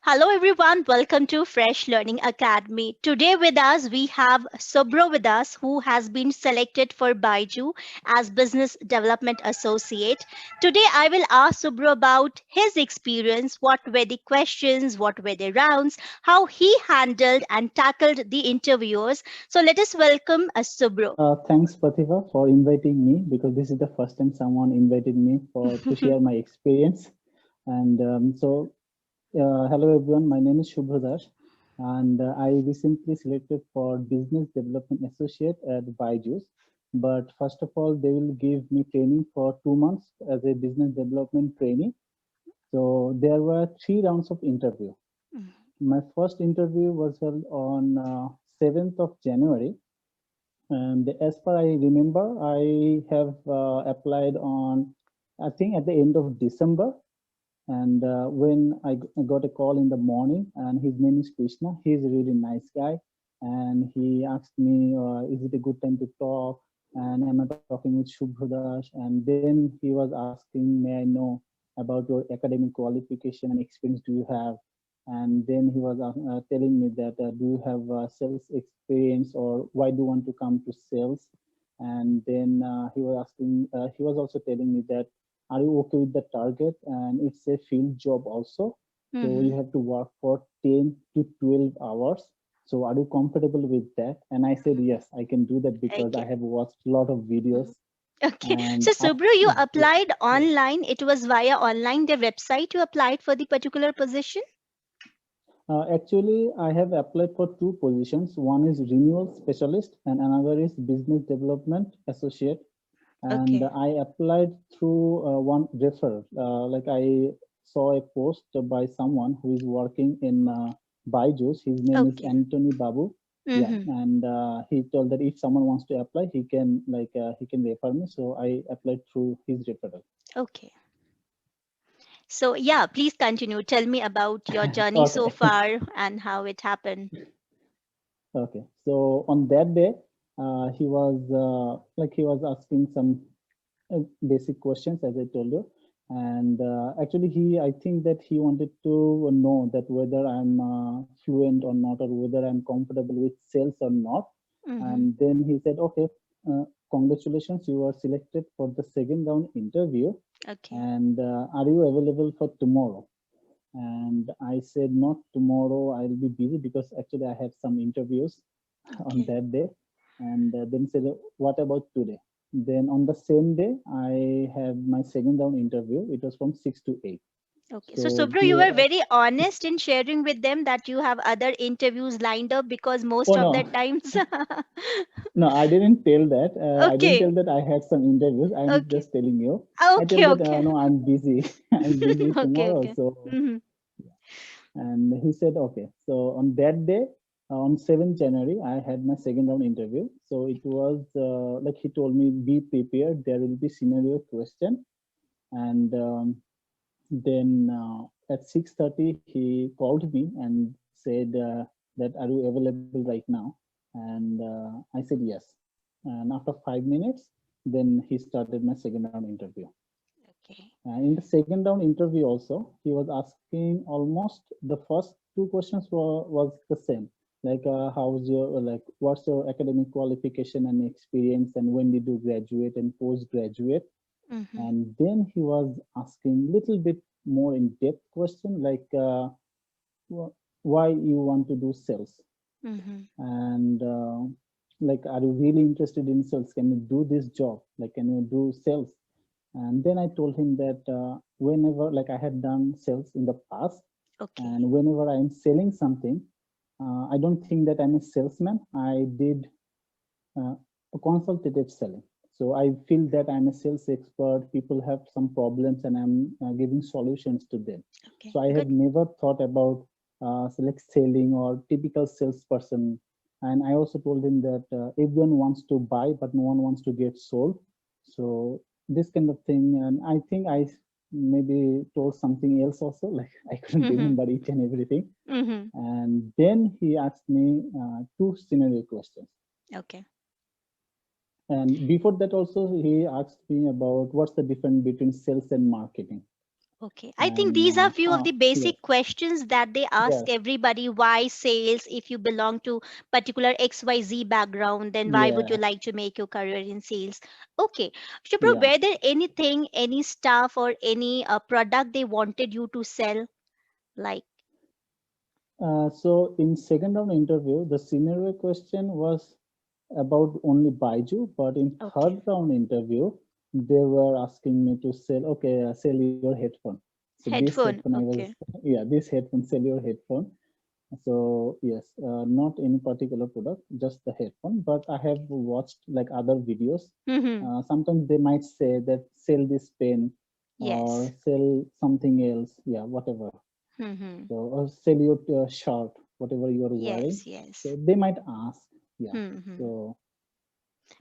Hello everyone, welcome to Fresh Learning Academy. Today with us we have Subro with us who has been selected for Baiju as Business Development Associate. Today I will ask Subro about his experience, what were the questions, what were the rounds, how he handled and tackled the interviewers. So let us welcome Subro. Thanks, Pratibha, for inviting me because this is the first time someone invited me for to share my experience. Hello everyone. My name is Shubhra Das, and I recently selected for Business Development Associate at Byju's. But first of all, they will give me training for 2 months as a business development trainee. So there were 3 rounds of interview. My first interview was held on 7th of January, and as per I remember, I have applied on, I think at the end of December. And when I got a call in the morning, and his name is Krishna, he's a really nice guy. And he asked me, is it a good time to talk? And am I talking with Shubhradas? And then he was asking, may I know about your academic qualification and experience do you have? And then he was telling me that, do you have sales experience, or why do you want to come to sales? And then he was also telling me that, are you okay with the target? And it's a field job also. So you Mhm. have to work for 10 to 12 hours. So are you comfortable with that? And I said, yes, I can do that because I Okay. have watched a lot of videos. Mhm. Okay. And So Subro, you yeah, applied yeah. online. It was via online, the website you applied for the particular position? Actually, I have applied for two positions. One is renewal specialist and another is business development associate. And Okay. I applied through one referral. Like I saw a post by someone who is working in Byju's. His name is Okay. Anthony Babu. Yeah, Mm-hmm. and he told that if someone wants to apply, he can refer me. So I applied through his referral. Okay. So yeah, please continue. Tell me about your journey so Okay. far and how it happened. Okay. So on that day, he was asking some basic questions, as I told you. And actually, I think that he wanted to know that whether I'm fluent or not, or whether I'm comfortable with sales or not. Mm-hmm. And then he said, okay, congratulations, you are selected for the second round interview. Okay. And are you available for tomorrow? And I said, not tomorrow, I'll be busy because actually I have some interviews on Okay. that day. And then said, what about today? Then on the same day, I had my second round interview. It was from 6 to 8. Okay. So So Subro, you the, were very honest in sharing with them that you have other interviews lined up because oh most of no, the times. no, I didn't tell that. I didn't Okay. tell that I had some interviews. I'm Okay. just telling you. I tell Okay. that, Okay. no, I'm busy. I'm busy Okay. tomorrow. Okay. So Mm-hmm. and he said, okay. So on that day, on 7th January, I had my second round interview. So it was like he told me, be prepared. There will be scenario question. And then at 6:30, he called me and said that, are you available right now? And I said, yes. And after 5 minutes, then he started my second round interview. Okay. In the second round interview also, he was asking almost the first two questions was the same. Like, how's your, like, what's your academic qualification and experience, and when did you graduate and postgraduate? Mm-hmm. And then he was asking little bit more in depth question, like, why you want to do sales? Mm-hmm. And like, are you really interested in sales? Can you do this job? Like, can you do sales? And then I told him that whenever, like, I had done sales in the past, Okay. and whenever I'm selling something, I don't think that I'm a salesman. I did uh, a consultative selling. So I feel that I'm a sales expert. People have some problems, and I'm giving solutions to them. Okay. So I had Good. never thought about like selling or typical salesperson. And I also told him that everyone wants to buy, but no one wants to get sold. So this kind of thing. And I think I maybe told something else also, like I couldn't Mm-hmm. remember each and everything. Mm-hmm. And then he asked me two scenario questions. Okay. And before that also, he asked me about what's the difference between sales and marketing. Okay, I think And these are few of the yes, basic questions that they ask yes, everybody. Why sales? If you belong to particular XYZ background, then why would you yeah, like to make your career in sales? Okay, Shubhro, yeah. were there anything, any stuff or any product they wanted you to sell? Like, So in second round interview, the scenario question was about only Baiju, but in okay, third round interview, they were asking me to sell, okay, sell your headphone. So this headphone headphone. I was, Okay. yeah, this headphone, sell your headphone. So yes, not any particular product, just the headphone. But I have watched like other videos. Mm-hmm. Sometimes they might say that sell this pen or Yes. sell something else, yeah, whatever. Mm-hmm. So or sell your shirt, whatever you are wearing. Yes, yes. So they might ask, yeah. Mm-hmm. So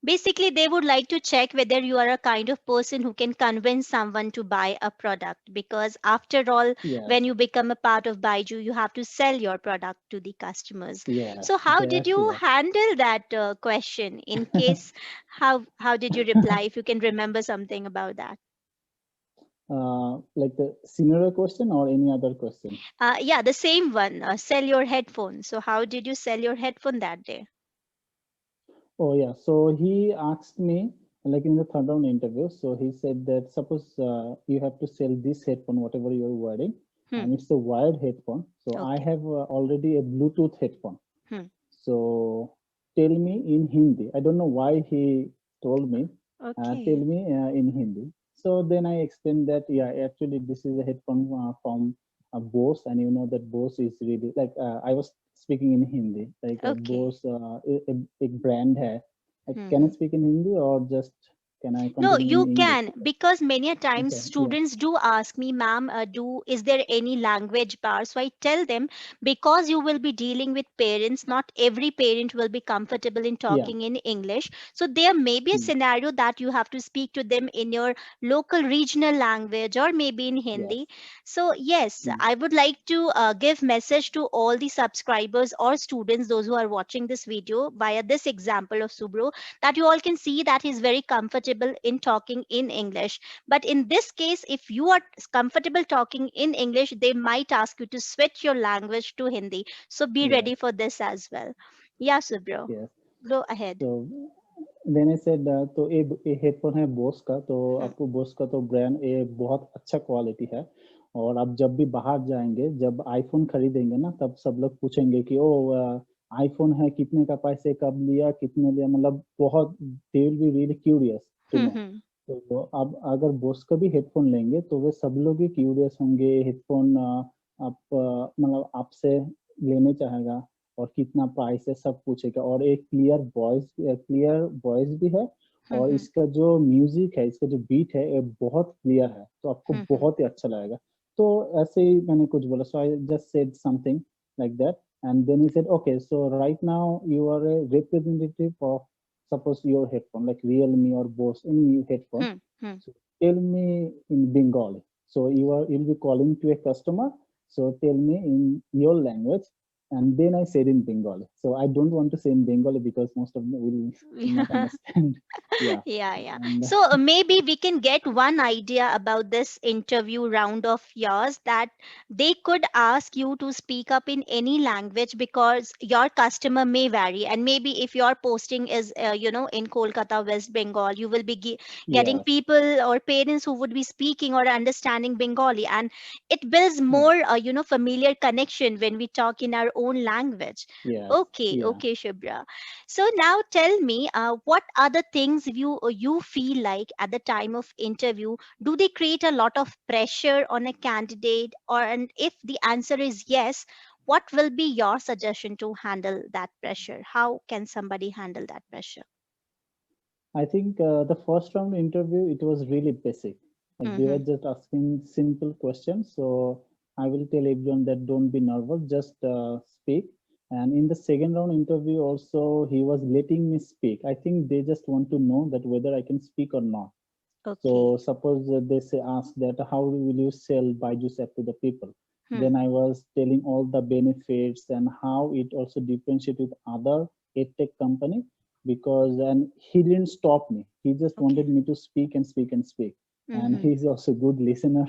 Basically, they would like to check whether you are a kind of person who can convince someone to buy a product. Because after all, when yes, you become a part of Baiju, you have to sell your product to the customers. yes, So, how did that, you yes. handle that question? In case, how did you reply? If you can remember something about that. Like the scenario question or any other question? Yeah, the same one. Sell your headphone. So, how did you sell your headphone that day? Oh yeah. So he asked me like in the third round interview. So he said that suppose you have to sell this headphone, whatever you're wearing, Hmm. and it's a wired headphone. So I Okay. have already a Bluetooth headphone. Hmm. So tell me in Hindi. I don't know why he told me. Tell Okay. me in Hindi. So then I explained that yeah, actually this is a headphone from Bose, and you know that Bose is really like I was speaking in Hindi, like Okay. Bose एक brand है. Can I Hmm. speak in Hindi or just can I No, continue in you English? can, because many a times Okay, yeah, students do ask me, ma'am, is there any language bar? So I tell them, because you will be dealing with parents, not every parent will be comfortable in yeah, talking in English. So there may be a mm, scenario that you have to speak to them in your local regional language or maybe in yes, Hindi. So yes, mm, I would like to give message to all the subscribers or students, those who are watching this video via this example of Subro, that you all can see that he's very comfortable in talking in English. But in this case, if you are comfortable talking in English, they might ask you to switch your language to Hindi. So be yes, ready for this as well. Yeah, Subro, yes. go ahead. So then I said तो ये headphone है बोस का, तो Hmm. आपको बोस का तो brand ये बहुत अच्छा क्वालिटी है। और आप जब भी बाहर जाएंगे, जब आईफोन खरीदेंगे ना, तब सब लोग पूछेंगे कि ओ आईफोन है, कितने का, पैसे कब लिया, कितने लिया, मतलब बहुत they will be really curious to Hmm. No. Hmm. तो अब अगर बोस का भी हेडफोन लेंगे तो वे सब लोग ही क्यूरियस होंगे, हेडफोन आप मतलब आपसे लेने चाहेगा और कितना प्राइस है सब पूछेगा, और एक क्लियर वॉइस भी है। Hmm. और Hmm. इसका जो म्यूजिक है, इसका जो बीट है, ये बहुत क्लियर है, तो आपको Hmm. Hmm. बहुत ही अच्छा लगेगा। तो ऐसे ही मैंने कुछ बोला, so I just said something like that, and then he said okay, so right now you are a representative of suppose your headphone like Realme or Bose, any headphone. Hmm. Hmm. So tell me in Bengali. So you'll be calling to a customer. So tell me in your language, and then I said in Bengali. So I don't want to say in Bengali because most of them will not understand. Yeah, Yeah, yeah. and So maybe we can get one idea about this interview round of yours, that they could ask you to speak up in any language because your customer may vary. And maybe if your posting is, in Kolkata, West Bengal, you will be getting yes, people or parents who would be speaking or understanding Bengali. And it builds yeah, more, familiar connection when we talk in our own language. yes, Okay, yeah. okay, Shubhra. So now tell me, what other things you feel like at the time of interview? Do they create a lot of pressure on a candidate, or and if the answer is yes, what will be your suggestion to handle that pressure? How can somebody handle that pressure? I think the first round interview, it was really basic. Like they were Mm-hmm. just asking simple questions. So I will tell everyone that don't be nervous, just speak. And in the second round interview also, he was letting me speak. I think they just want to know that whether I can speak or not. So Okay. suppose they say ask that how will you sell Byju's app to the people? Hmm. Then I was telling all the benefits and how it also differentiates with other edtech company, because and he didn't stop me. He just Okay. wanted me to speak and speak and speak. And Mm-hmm. he's also a good listener.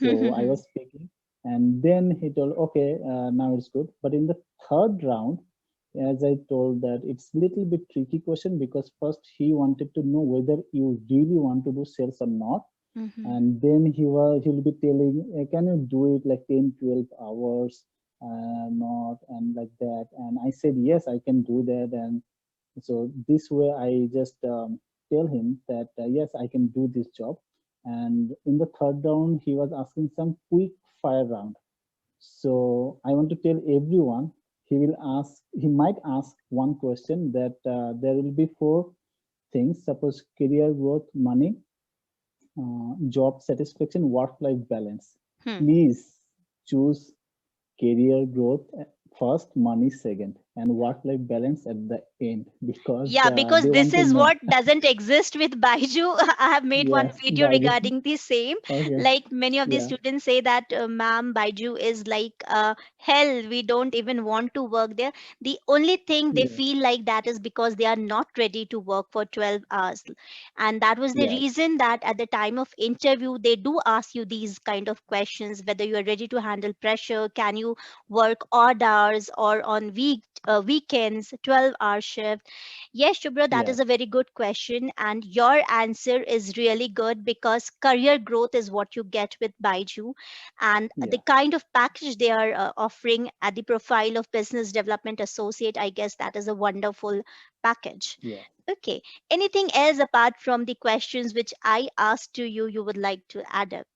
So I was speaking, and then he told, okay, now it's good. But in the third round, as I told that it's little bit tricky question because first he wanted to know whether you really want to do sales or not. And then he'll be telling, can you do it like 10, 12 hours? Not, and like that. And I said, yes, I can do that. And so this way I just tell him that, yes, I can do this job. And in the third round, he was asking some quick fire round. So I want to tell everyone, he might ask one question that there will be four things, suppose career growth, money, job satisfaction, work-life balance. Hmm. Please choose career growth first, money second, and work-life balance at the end because Yeah, because they this want to is know. what doesn't exist with Baiju. I have made one Yes, video Baju. regarding the same. Okay. Like many of the Yeah. students say that, ma'am, Baiju is like hell. We don't even want to work there. The only thing they Yes. feel like that is because they are not ready to work for 12 hours. And that was the Yes. reason that at the time of interview, they do ask you these kind of questions, whether you are ready to handle pressure, can you work odd hours or on weekends, 12-hour shift. Yes, Shubhra, that is Yes. a very good question. And your answer is really good because career growth is what you get with Baiju. And the Yeah. kind of package they are offering at the profile of business development associate, I guess that is a wonderful package. Yeah. Okay. Anything else apart from the questions which I asked to you, you would like to add up?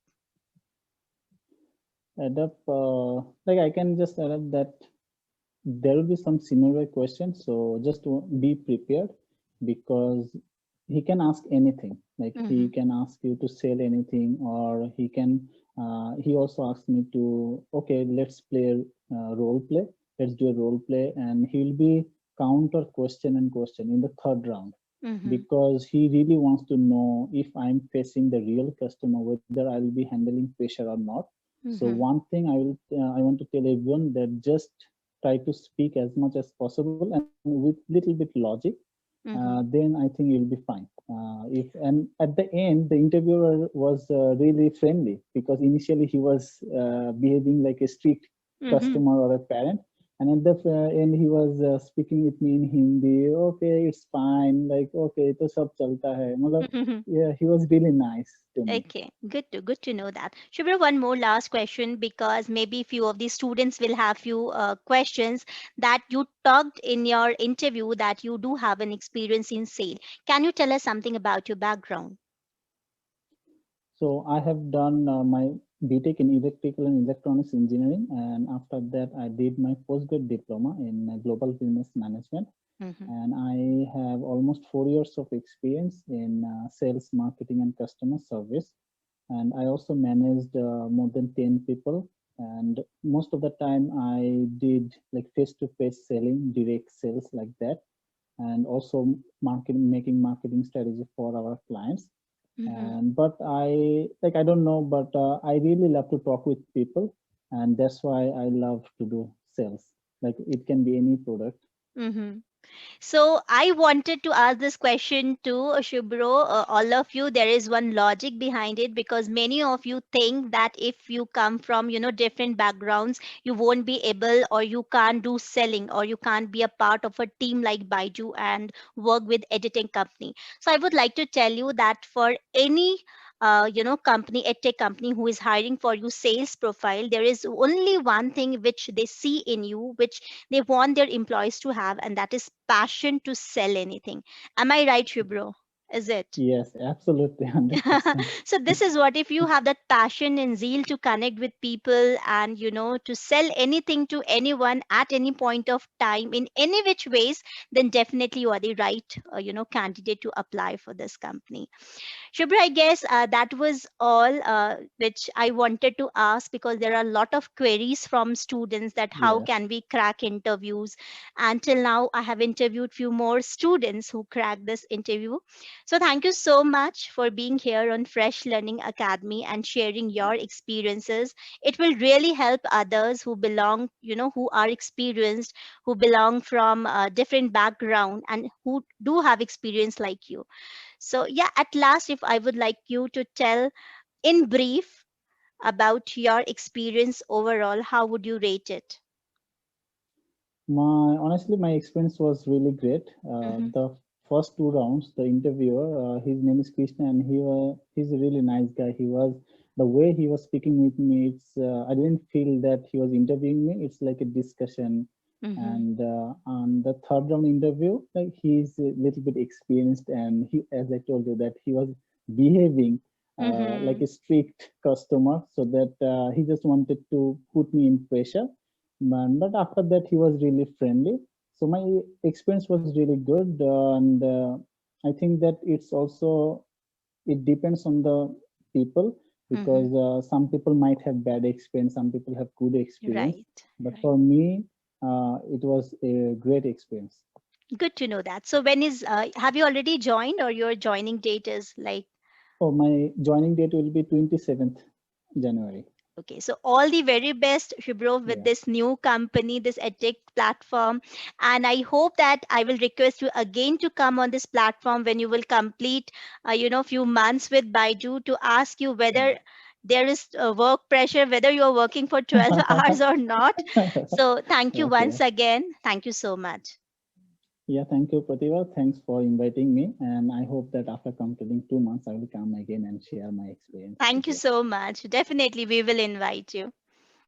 Add up, like I can just add up that there will be some scenario questions. So just to be prepared because he can ask anything. Like he Mm-hmm. can ask you to sell anything, or he can. He also asked me to, okay, let's play role play. Let's do a role play, and he'll be counter question and question in the third round Mm-hmm. because he really wants to know if I'm facing the real customer, whether I'll be handling pressure or not. So Mm-hmm. one thing I want to tell everyone that just try to speak as much as possible and with little bit logic, Mm-hmm. then I think you'll be fine. If and at the end, the interviewer was really friendly because initially he was behaving like a strict Mm-hmm. customer or a parent, and at the end he was speaking with me in Hindi. Okay, it's fine. Like okay, to sab chalta hai. Matlab, yeah, he was really nice to me. Okay, good to know that. Shubhra, one more last question because maybe few of the students will have few questions that you talked in your interview that you do have an experience in sale. Can you tell us something about your background? So I have done my BTech in Electrical and Electronics Engineering, and after that I did my postgrad diploma in Global Business Management. Mm-hmm. And I have almost 4 years of experience in sales, marketing, and customer service. And I also managed more than 10 people. And most of the time I did like face-to-face selling, direct sales like that, and also marketing, making marketing strategy for our clients. Mm-hmm. And but I like I don't know, but I really love to talk with people, and that's why I love to do sales. Like it can be any product. Mm-hmm. So I wanted to ask this question to Shubhro, all of you. There is one logic behind it because many of you think that if you come from, different backgrounds, you won't be able or you can't do selling or you can't be a part of a team like Baiju and work with editing company. So I would like to tell you that for any company, edtech company who is hiring for you sales profile, there is only one thing which they see in you, which they want their employees to have, and that is passion to sell anything. Am I right, Shubro? Is it? Yes, absolutely, 100%. So this is what, if you have that passion and zeal to connect with people and to sell anything to anyone at any point of time in any which ways, then definitely you are the right candidate to apply for this company. Shubhra, I guess that was all which I wanted to ask because there are a lot of queries from students that how Yes, can we crack interviews. Until now, I have interviewed few more students who cracked this interview. So thank you so much for being here on Fresh Learning Academy and sharing your experiences. It will really help others who belong, who are experienced, who belong from a different background and who do have experience like you. So, yeah, at last, if I would like you to tell in brief about your experience overall, how would you rate it? Honestly, my experience was really great. Mm-hmm. The first two rounds, the interviewer, his name is Krishna, and he's a really nice guy. He was the way he was speaking with me. It's I didn't feel that he was interviewing me. It's like a discussion. Mm-hmm. And on the third round interview, like he's a little bit experienced, and he, as I told you, that he was behaving like Mm-hmm. a strict customer, so that he just wanted to put me in pressure. But after that, he was really friendly. So my experience was really good, and I think that it's also it depends on the people, Mm-hmm. because some people might have bad experience, some people have good experience. Right. But Right. for me, it was a great experience. Good to know that. So when is have you already joined, or your joining date is like? Oh, my joining date will be 27th January. Okay, so all the very best, Shubro, with Yeah. this new company, this edtech platform. And I hope that I will request you again to come on this platform when you will complete, few months with Baiju, to ask you whether there is work pressure, whether you're working for 12 hours or not. So thank you Okay. once again. Thank you so much. Yeah, thank you, Prativa. Thanks for inviting me. And I hope that after completing 2 months, I will come again and share my experience with Thank you you. so much. Definitely, we will invite you.